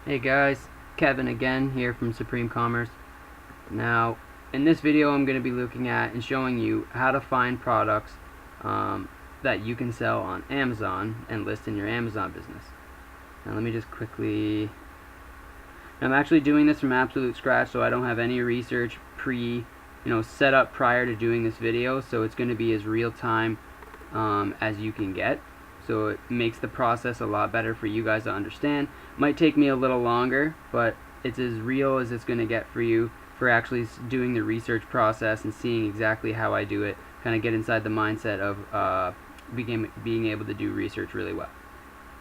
Hey guys, Kevin again here from SupremeCommerce. Now, in this video I'm going to be looking at and showing you how to find products that you can sell on Amazon and list in your Amazon business. Now let me just quickly... I'm actually doing this from absolute scratch, so I don't have any research set up prior to doing this video, so it's going to be as real time as you can get. So it makes the process a lot better for you guys to understand. Might take me a little longer, but it's as real as it's going to get for you for actually doing the research process and seeing exactly how I do it. Kind of get inside the mindset of being able to do research really well.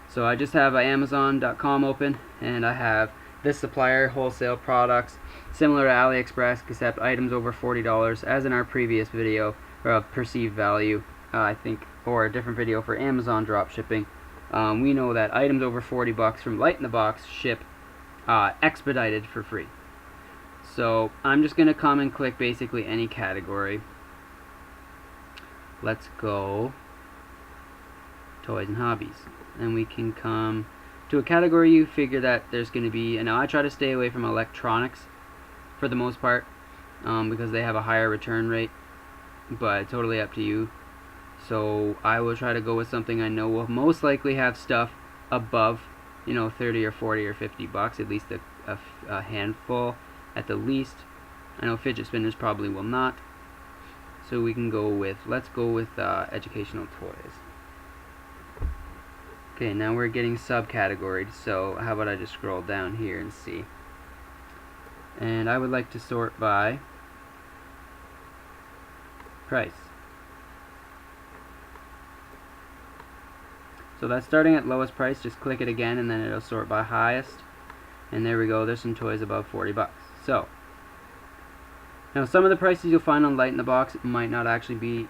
So I just have Amazon.com open, and I have this supplier wholesale products similar to AliExpress, except items over $40, as in our previous video of perceived value. I think, or a different video for Amazon dropshipping. We know that items over $40 from Light in the Box ship expedited for free. So I'm just going to come and click basically any category. Let's go toys and hobbies, and we can come to a category you figure that there's going to be, and now I try to stay away from electronics for the most part because they have a higher return rate, but totally up to you. So I will try to go with something I know will most likely have stuff above, 30 or 40 or 50 bucks, at least a handful at the least. I know fidget spinners probably will not. So we can go with, let's go with educational toys. Okay, now we're getting subcategories, so how about I just scroll down here and see. And I would like to sort by price. So that's starting at lowest price. Just click it again and then it'll sort by highest. And there we go, there's some toys above 40 bucks. So now some of the prices you'll find on Light in the Box might not actually be,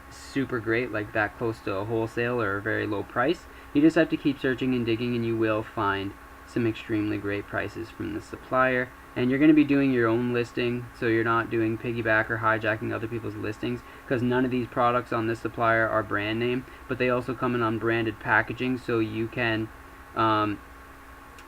super great, like that close to a wholesale or a very low price. You just have to keep searching and digging, and you will find some extremely great prices from the supplier. And you're going to be doing your own listing, so you're not doing piggyback or hijacking other people's listings, because none of these products on this supplier are brand name, but they also come in unbranded packaging, so you can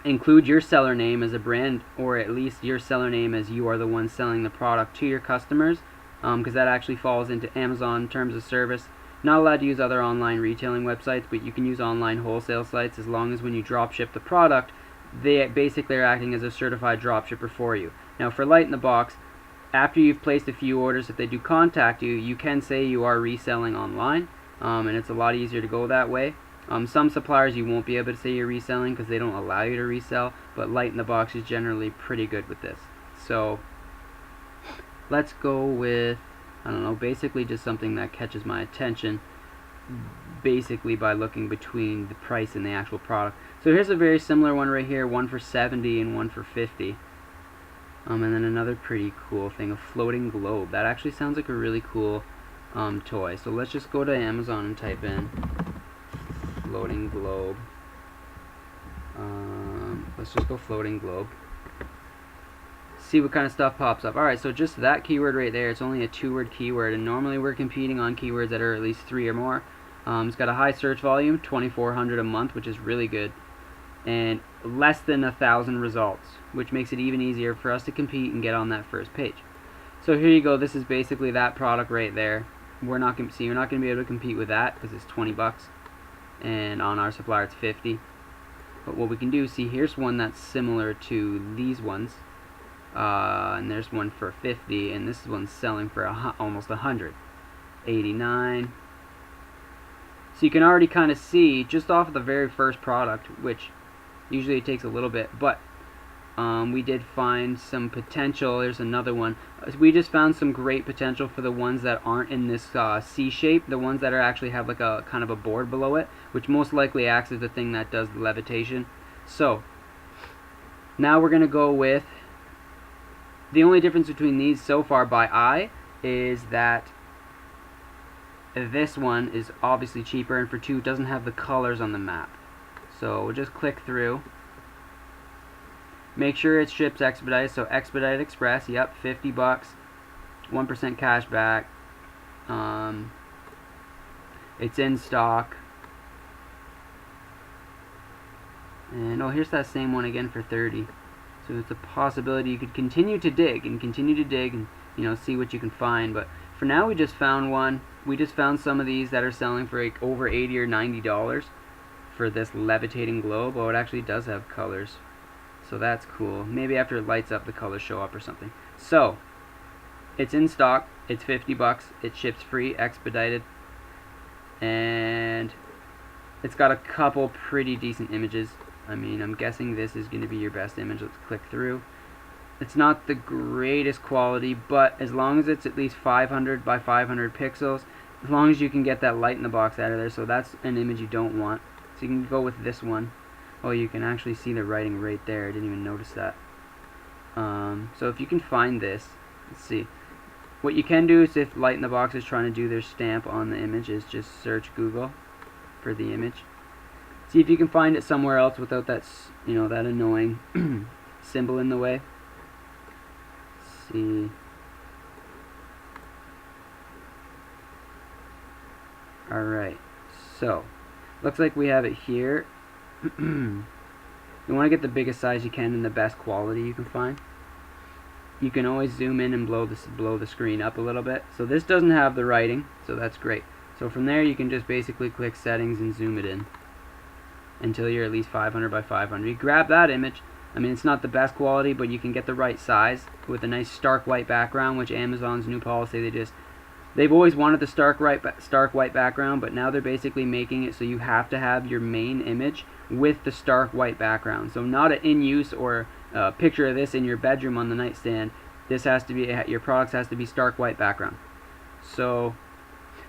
include your seller name as a brand, or at least your seller name as you are the one selling the product to your customers, because that actually falls into Amazon terms of service. Not allowed to use other online retailing websites, but you can use online wholesale sites as long as when you drop ship the product, they basically are acting as a certified dropshipper for you. Now for Light in the Box, after you've placed a few orders, if they do contact you, you can say you are reselling online, and it's a lot easier to go that way. Some suppliers you won't be able to say you're reselling because they don't allow you to resell, but Light in the Box is generally pretty good with this. So let's go with, I don't know, basically just something that catches my attention, basically by looking between the price and the actual product. So here's a very similar one right here, one for 70 and one for 50. And then another pretty cool thing, a floating globe. That actually sounds like a really cool toy. So let's just go to Amazon and type in floating globe. Let's just go floating globe. See what kind of stuff pops up. Alright, so just that keyword right there, it's only a 2-word keyword, and normally we're competing on keywords that are at least 3 or more. It's got a high search volume, 2,400 a month, which is really good, and less than 1,000 results, which makes it even easier for us to compete and get on that first page. So here you go, this is basically that product right there. You're not going to be able to compete with that because it's 20 bucks, and on our supplier it's 50. But what we can do, see, here's one that's similar to these ones. And there's one for 50, and this one's selling for almost 100. 89. So you can already kind of see just off of the very first product, which usually it takes a little bit, but we did find some potential. There's another one. We just found some great potential for the ones that aren't in this C shape, the ones that are actually have like a kind of a board below it, which most likely acts as the thing that does the levitation. So now we're going to go with, the only difference between these so far by eye is that this one is obviously cheaper, and for 2 it doesn't have the colors on the map. So we'll just click through. Make sure it ships expedited, so expedited express, yep, 50 bucks, 1% cash back. It's in stock. And oh, here's that same one again for 30. So it's a possibility you could continue to dig and you know, see what you can find. But for now, we just found one. We just found some of these that are selling for like over $80 or $90 for this levitating globe. Oh, it actually does have colors, so that's cool. Maybe after it lights up, the colors show up or something. So it's in stock. It's 50 bucks. It ships free, expedited, and it's got a couple pretty decent images. I mean, I'm guessing this is going to be your best image. Let's click through. It's not the greatest quality, but as long as it's at least 500 by 500 pixels, as long as you can get that light in the box out of there, so that's an image you don't want. So you can go with this one. Oh, you can actually see the writing right there. I didn't even notice that. So if you can find this, let's see. What you can do is, if Light in the Box is trying to do their stamp on the image, is just search Google for the image. See if you can find it somewhere else without that, you know, that annoying symbol in the way. Let's see. Alright, so looks like we have it here. You want to get the biggest size you can and the best quality you can find. You can always zoom in and blow the screen up a little bit. So this doesn't have the writing, so that's great. So from there you can just basically click settings and zoom it in until you're at least 500 by 500. You grab that image. I mean, it's not the best quality, but you can get the right size with a nice stark white background, which Amazon's new policy, they've always wanted the stark white background, but now they're basically making it so you have to have your main image with the stark white background. So not an in-use or a picture of this in your bedroom on the nightstand. This has to be, your products has to be stark white background. So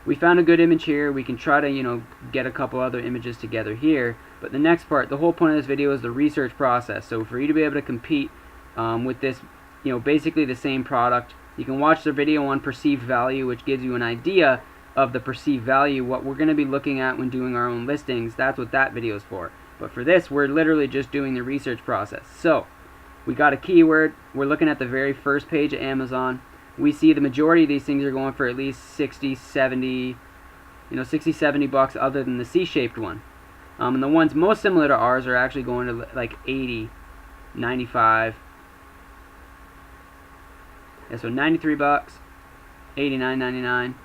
we found a good image here. We can try to, you know, get a couple other images together here. But the next part, the whole point of this video is the research process. So for you to be able to compete with this, you know, basically the same product, you can watch the video on perceived value, which gives you an idea of the perceived value, what we're going to be looking at when doing our own listings. That's what that video is for. But for this, we're literally just doing the research process. So we got a keyword. We're looking at the very first page of Amazon. We see the majority of these things are going for at least 60, 70, you know, 60, 70 bucks, other than the C-shaped one. And the ones most similar to ours are actually going to like 80, 95. Yeah, so 93 bucks, 89.99,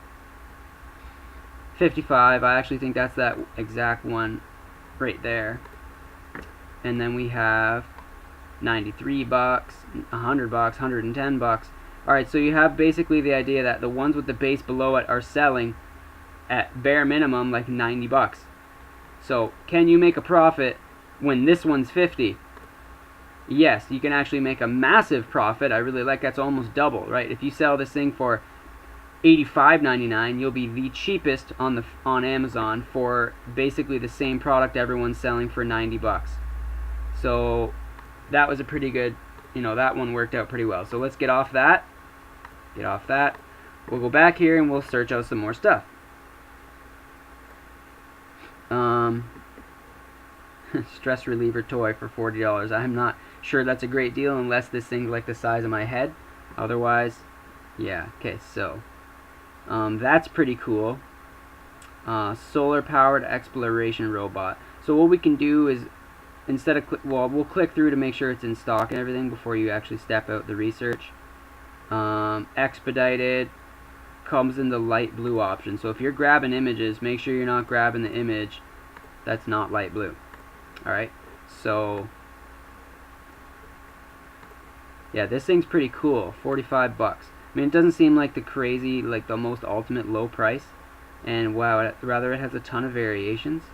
55. I actually think that's that exact one right there. And then we have 93 bucks, 100 bucks, 110 bucks. Alright, so you have basically the idea that the ones with the base below it are selling at bare minimum like 90 bucks. So can you make a profit when this one's 50? Yes, you can actually make a massive profit. I really like that's almost double, right? If you sell this thing for $85.99, you'll be the cheapest on Amazon for basically the same product everyone's selling for 90 bucks. So that was a pretty good, you know, that one worked out pretty well. So let's get off that. Get off that. We'll go back here and we'll search out some more stuff. Stress reliever toy for $40. I'm not sure that's a great deal unless this thing's like the size of my head. Otherwise, yeah. Okay, so that's pretty cool. Solar powered exploration robot. So what we can do is, instead of we'll click through to make sure it's in stock and everything before you actually step out the research. Expedited comes in the light blue option. So if you're grabbing images, make sure you're not grabbing the image that's not light blue. Alright, so yeah, this thing's pretty cool. 45 bucks. I mean, it doesn't seem like the crazy, like the most ultimate low price. And wow, rather it has a ton of variations.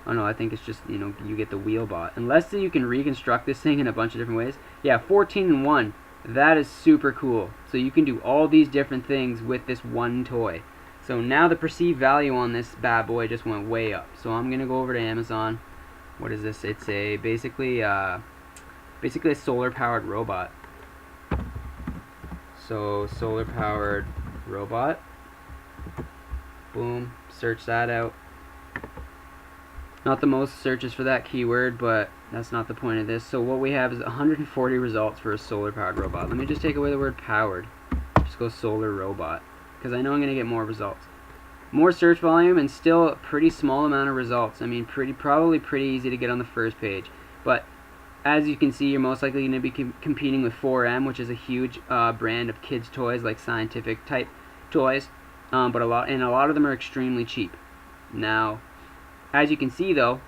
Oh no, I think it's just, you know, you get the wheel bot. Unless you can reconstruct this thing in a bunch of different ways. Yeah, 14-in-1. That is super cool. So you can do all these different things with this one toy. So now the perceived value on this bad boy just went way up. So I'm gonna go over to Amazon. What is this? It's a basically a solar powered robot. So solar powered robot. Boom. Search that out. Not the most searches for that keyword, but that's not the point of this. So what we have is 140 results for a solar powered robot. Let me just take away the word powered. Just go solar robot, because I know I'm going to get more results. more search volume and still a pretty small amount of results. I mean, probably pretty easy to get on the first page. But as you can see, you're most likely going to be competing with 4M, which is a huge brand of kids' toys, like scientific type toys. But a lot of them are extremely cheap. Now, as you can see though,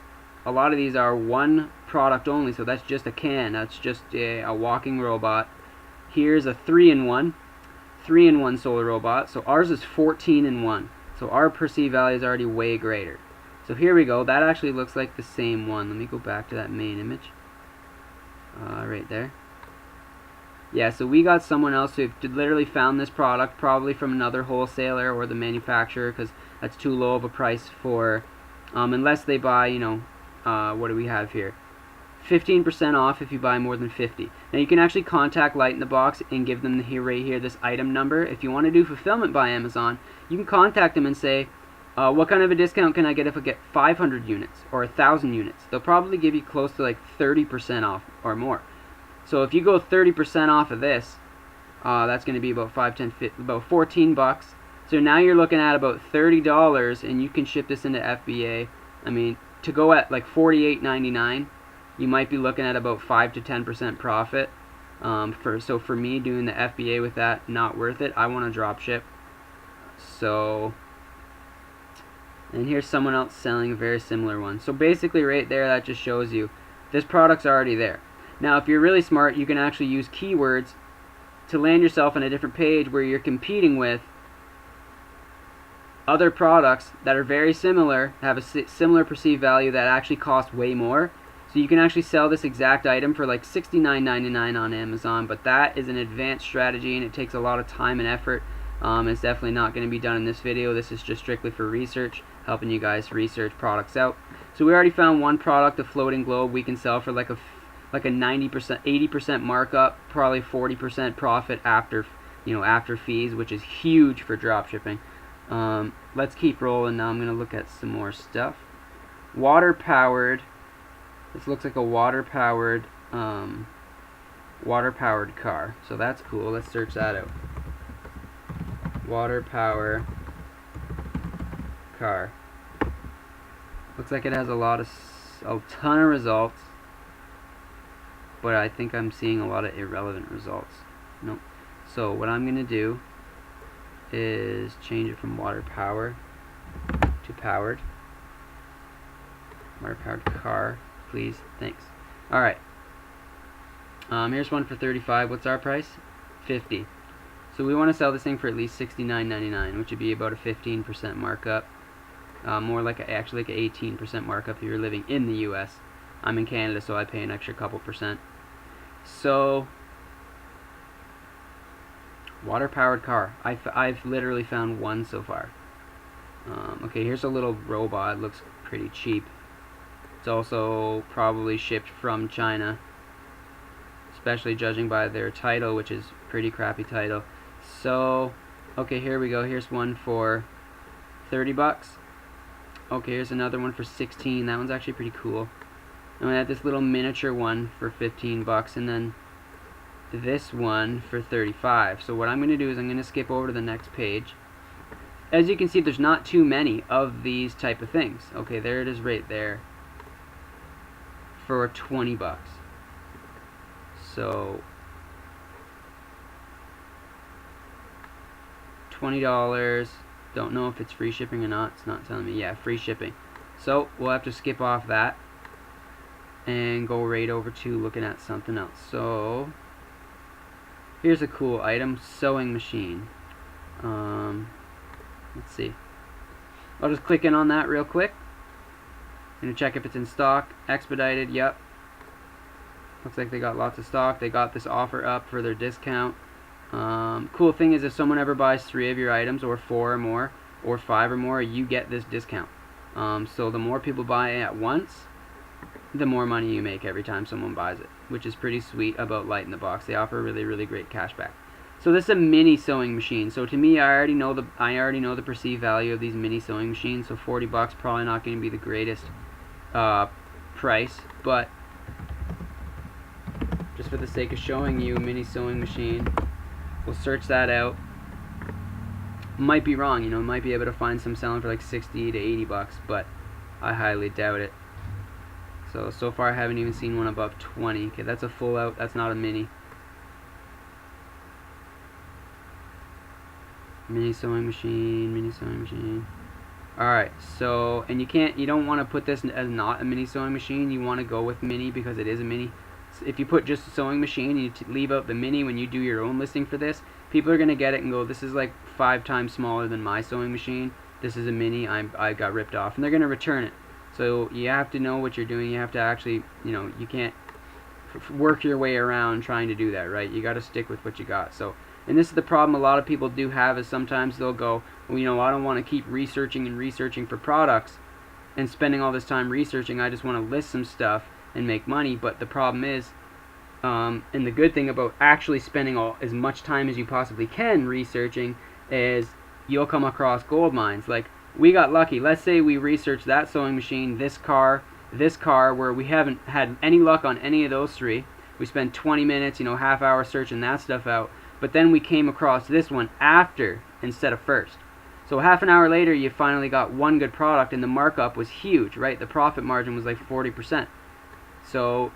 a lot of these are one product only, so that's just a can. That's just a walking robot. Here's a 3-in-1 solar robot. So ours is 14-in-1. So our perceived value is already way greater. So here we go. That actually looks like the same one. Let me go back to that main image. Right there. Yeah, so we got someone else who literally found this product, probably from another wholesaler or the manufacturer, because that's too low of a price for, unless they buy, you know, what do we have here? 15% off if you buy more than 50. Now you can actually contact Light in the Box and give them right here this item number. If you want to do fulfillment by Amazon, you can contact them and say, what kind of a discount can I get if I get 500 units or 1,000 units? They'll probably give you close to like 30% off or more. So if you go 30% off of this, that's going to be about about 14 bucks. So now you're looking at about $30, and you can ship this into FBA. I mean, to go at like $48.99, you might be looking at about 5 to 10% profit. So for me, doing the FBA with that, not worth it. I want to drop ship. So, and here's someone else selling a very similar one. So basically right there, that just shows you this product's already there. Now if you're really smart, you can actually use keywords to land yourself on a different page where you're competing with other products that are very similar, have a similar perceived value that actually cost way more. So you can actually sell this exact item for like $69.99 on Amazon, but that is an advanced strategy and it takes a lot of time and effort. It's definitely not going to be done in this video. This is just strictly for research, helping you guys research products out. So we already found one product, a floating globe, we can sell for like a 90%, 80% markup, probably 40% profit after, you know, after fees, which is huge for drop shipping. Let's keep rolling. Now I'm going to look at some more stuff. Water powered. This looks like a water powered car. So that's cool. Let's search that out. Water power car. Looks like it has a ton of results, but I think I'm seeing a lot of irrelevant results. Nope. So what I'm gonna do is change it from water power to powered. Water powered car, please. Thanks. Alright. Here's one for 35. What's our price? 50. So we want to sell this thing for at least $69.99, which would be about a 15% markup. More like actually like an 18% markup if you're living in the US. I'm in Canada, so I pay an extra couple percent. So, water powered car. I've literally found one so far. Okay, here's a little robot. It looks pretty cheap. It's also probably shipped from China, especially judging by their title, which is pretty crappy title. So, okay, here we go. Here's one for 30 bucks. Okay, here's another one for 16. That one's actually pretty cool. And we have this little miniature one for 15 bucks, and then this one for 35. So what I'm going to do is I'm going to skip over to the next page. As you can see, there's not too many of these type of things. Okay, there it is right there for 20 bucks. So $20. Don't know if it's free shipping or not. It's not telling me. Yeah, free shipping. So we'll have to skip off that and go right over to looking at something else. So here's a cool item, sewing machine. Let's see. I'll just click in on that real quick. I'm gonna check if it's in stock. Expedited. Yep. Looks like they got lots of stock. They got this offer up for their discount. Cool thing is, if someone ever buys 3 of your items, or 4 or more, or 5 or more, you get this discount. So the more people buy at once, the more money you make every time someone buys it, which is pretty sweet about Light in the Box. They offer really, really great cashback. So this is a mini sewing machine. So to me, I already know the perceived value of these mini sewing machines. So 40 bucks probably not going to be the greatest price, but just for the sake of showing you a mini sewing machine, we'll search that out. Might be wrong, you know, might be able to find some selling for like 60 to 80 bucks, but I highly doubt it. So far I haven't even seen one above 20. Okay, that's a full out, that's not a mini. Mini sewing machine, mini sewing machine. Alright, so, and you don't want to put this as not a mini sewing machine, you want to go with mini because it is a mini. So if you put just a sewing machine and you leave out the mini when you do your own listing for this, people are going to get it and go, this is like 5 times smaller than my sewing machine, this is a mini, I got ripped off, and they're going to return it. So you have to know what you're doing, you have to actually, you know, you can't work your way around trying to do that, right? You got to stick with what you got. So, and this is the problem a lot of people do have, is sometimes they'll go, well, you know, I don't want to keep researching and researching for products and spending all this time researching, I just want to list some stuff and make money. But the problem is, and the good thing about actually spending as much time as you possibly can researching is you'll come across gold mines. Like, we got lucky. Let's say we researched that sewing machine, this car, where we haven't had any luck on any of those three. We spent 20 minutes, you know, half hour searching that stuff out. But then we came across this one after instead of first. So half an hour later, you finally got one good product, and the markup was huge, right? The profit margin was like 40%. So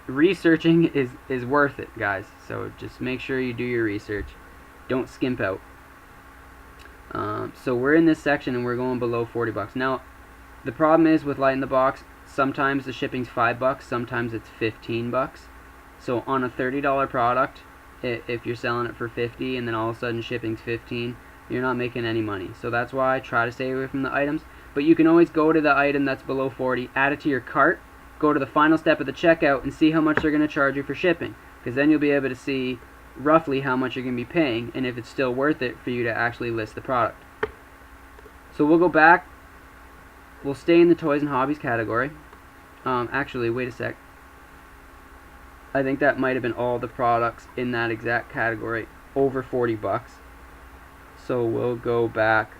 researching is worth it, guys. So just make sure you do your research. Don't skimp out. So we're in this section and we're going below 40 bucks. Now, the problem is with Light in the Box, sometimes the shipping's 5 bucks, sometimes it's 15 bucks. So on a $30 product, if you're selling it for 50 and then all of a sudden shipping's 15, you're not making any money. So that's why I try to stay away from the items. But you can always go to the item that's below 40, add it to your cart, go to the final step of the checkout and see how much they're going to charge you for shipping. Because then you'll be able to see roughly how much you're going to be paying and if it's still worth it for you to actually list the product. So we'll go back. We'll stay in the toys and hobbies category. Actually, wait a sec. I think that might have been all the products in that exact category over 40 bucks. So we'll go back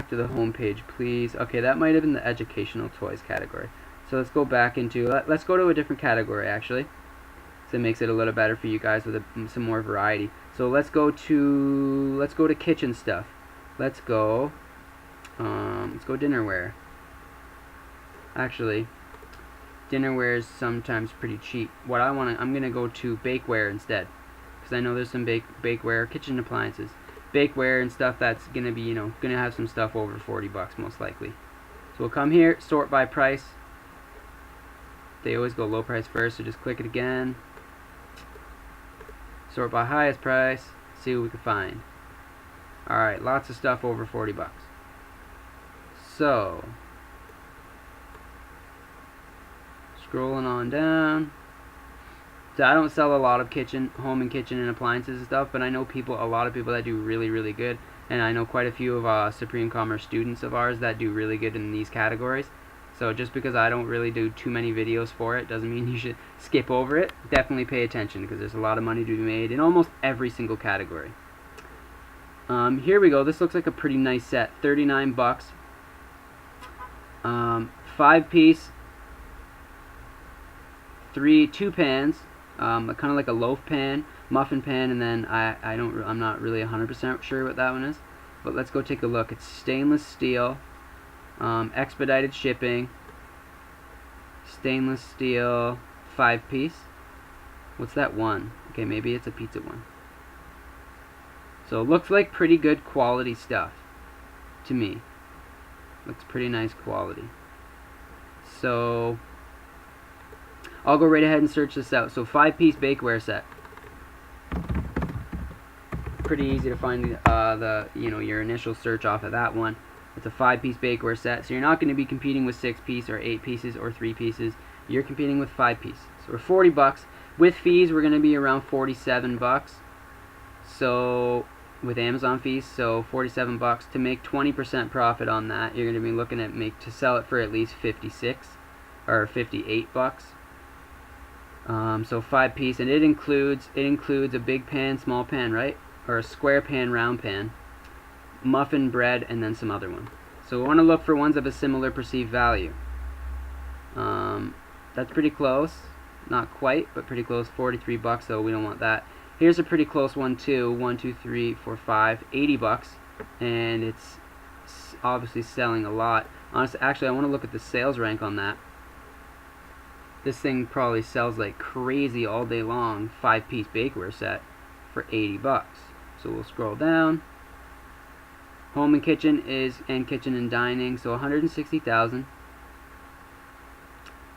to the home page, please. Okay, that might have been the educational toys category. So let's go back into, let's go to a different category actually. So it makes it a little better for you guys with some more variety. So let's go to kitchen stuff. Let's go dinnerware. Actually, dinnerware is sometimes pretty cheap. I'm gonna go to bakeware instead, because I know there's some bakeware, kitchen appliances, bakeware and stuff that's gonna be, you know, gonna have some stuff over 40 bucks most likely. So we'll come here, sort by price. They always go low price first, so just click it again. Sort by highest price, see what we can find. Alright, lots of stuff over 40 bucks. So, scrolling on down. So I don't sell a lot of home and kitchen and appliances and stuff, but I know a lot of people that do really, really good. And I know quite a few of SupremeCommerce students of ours that do really good in these categories. So just because I don't really do too many videos for it doesn't mean you should skip over it. Definitely pay attention, because there's a lot of money to be made in almost every single category. Here we go. This looks like a pretty nice set. 39 bucks. 5-piece, 2 pans, kind of like a loaf pan, muffin pan, and then I'm not really 100% sure what that one is. But let's go take a look. It's stainless steel. Expedited shipping, stainless steel, 5-piece. What's that one? Okay, maybe it's a pizza one. So it looks like pretty good quality stuff to me. Looks pretty nice quality. So I'll go right ahead and search this out. So 5-piece bakeware set. Pretty easy to find your initial search off of that one. It's a 5-piece bakeware set, so you're not going to be competing with 6-piece or 8 pieces or 3 pieces. You're competing with 5-piece. So we're 40 bucks. With fees, we're going to be around 47 bucks. So with Amazon fees, so 47 bucks. To make 20% profit on that, you're going to be looking at to sell it for at least 56 or 58 bucks. So 5-piece, and it includes a big pan, small pan, right? Or a square pan, round pan, muffin bread, and then some other one. So we want to look for ones of a similar perceived value. That's pretty close. Not quite, but pretty close. 43 bucks, though we don't want that. Here's a pretty close one too. 1, 2, 3, 4, 5. 80 bucks. and it's obviously selling a lot. Honestly, actually, I want to look at the sales rank on that. This thing probably sells like crazy all day long. 5-piece bakeware set for 80 bucks. So we'll scroll down. Home and kitchen kitchen and dining, so 160,000.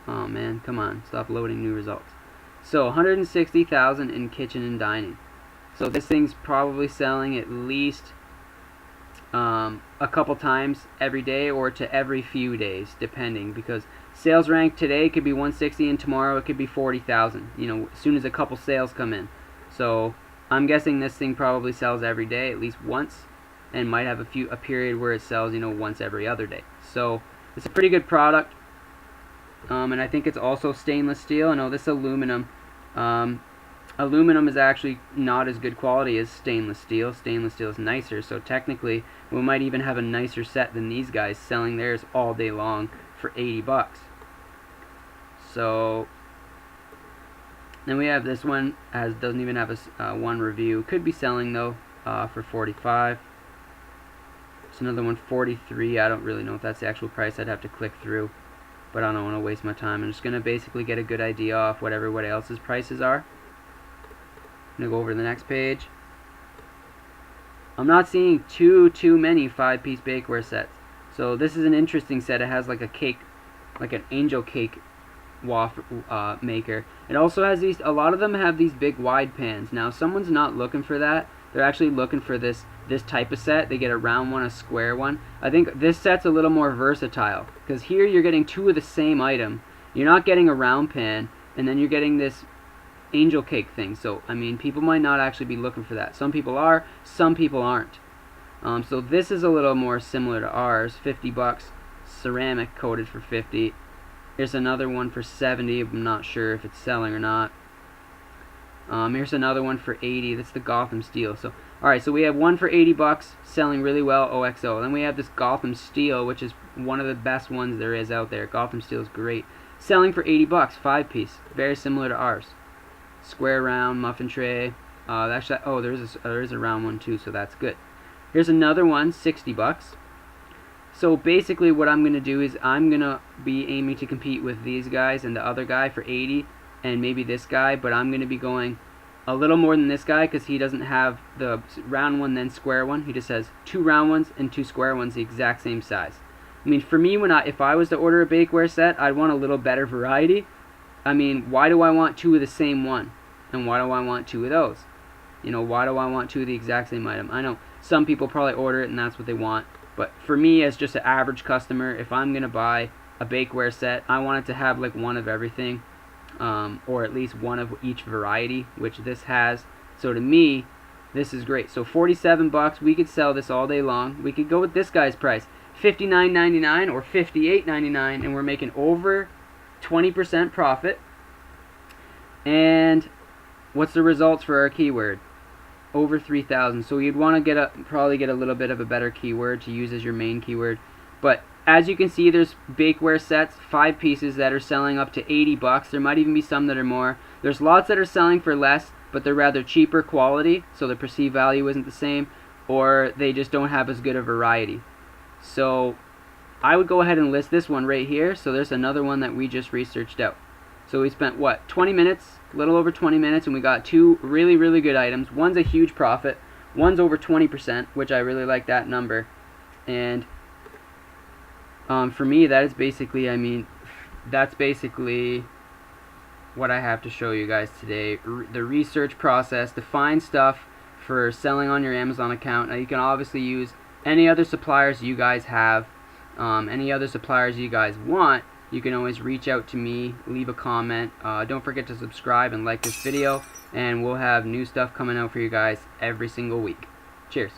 Oh man, come on, stop loading new results. So 160,000 in kitchen and dining. So this thing's probably selling at least a couple times every day or to every few days, depending, because sales rank today could be 160 and tomorrow it could be 40,000, you know, as soon as a couple sales come in. So I'm guessing this thing probably sells every day at least once, and might have a period where it sells, you know, once every other day. So it's a pretty good product, and I think it's also stainless steel. I know this aluminum. Aluminum is actually not as good quality as stainless steel. Stainless steel is nicer, so technically we might even have a nicer set than these guys selling theirs all day long for 80 bucks. So then we have this one, doesn't even have a one review. Could be selling though for 45. There's another one, 43. I don't really know if that's the actual price. I'd have to click through, but I don't want to waste my time. I'm just going to basically get a good idea off what everybody else's prices are. I'm going to go over to the next page. I'm not seeing too many 5-piece bakeware sets. So this is an interesting set. It has like a cake, like an angel cake waffle maker. It also has these, a lot of them have these big wide pans. Now if someone's not looking for that, they're actually looking for this type of set. They get a round one, a square one. I think this set's a little more versatile, because here you're getting two of the same item. You're not getting a round pan, and then you're getting this angel cake thing. So I mean, people might not actually be looking for that. Some people are, some people aren't. So this is a little more similar to ours. 50 bucks, ceramic coated for 50. Here's another one for 70. I'm not sure if it's selling or not. Here's another one for 80. That's the Gotham Steel. So, alright, so we have one for 80 bucks, selling really well, OXO. Then we have this Gotham Steel, which is one of the best ones there is out there. Gotham Steel is great. Selling for 80 bucks, 5-piece. Very similar to ours. Square round muffin tray. Actually, oh, there is a round one too, so that's good. Here's another one, 60 bucks. So basically what I'm going to do is I'm going to be aiming to compete with these guys and the other guy for 80, and maybe this guy, but I'm going to be going a little more than this guy because he doesn't have the round one then square one. He just has 2 round ones and 2 square ones the exact same size. I mean, for me, if I was to order a bakeware set, I'd want a little better variety. I mean, why do I want 2 of the same one? And why do I want 2 of those? You know, why do I want 2 of the exact same item? I know some people probably order it and that's what they want. But for me, as just an average customer, if I'm going to buy a bakeware set, I want it to have like one of everything. Or at least one of each variety, which this has. So to me, this is great. So 47 bucks, we could sell this all day long. We could go with this guy's price, $59.99 or $58.99, and we're making over 20% profit. And what's the results for our keyword? Over 3,000. So you'd want to probably get a little bit of a better keyword to use as your main keyword. But as you can see, there's bakeware sets, 5 pieces that are selling up to 80 bucks. There might even be some that are more. There's lots that are selling for less, but they're rather cheaper quality, so the perceived value isn't the same, or they just don't have as good a variety. So I would go ahead and list this one right here. So there's another one that we just researched out. So we spent, what, 20 minutes, a little over 20 minutes, and we got 2 really, really good items. One's a huge profit. One's over 20%, which I really like that number. And for me, that is basically, I mean, that's basically what I have to show you guys today. The research process to find stuff for selling on your Amazon account. Now, you can obviously use any other suppliers you guys have, any other suppliers you guys want. You can always reach out to me, leave a comment. Don't forget to subscribe and like this video, and we'll have new stuff coming out for you guys every single week. Cheers.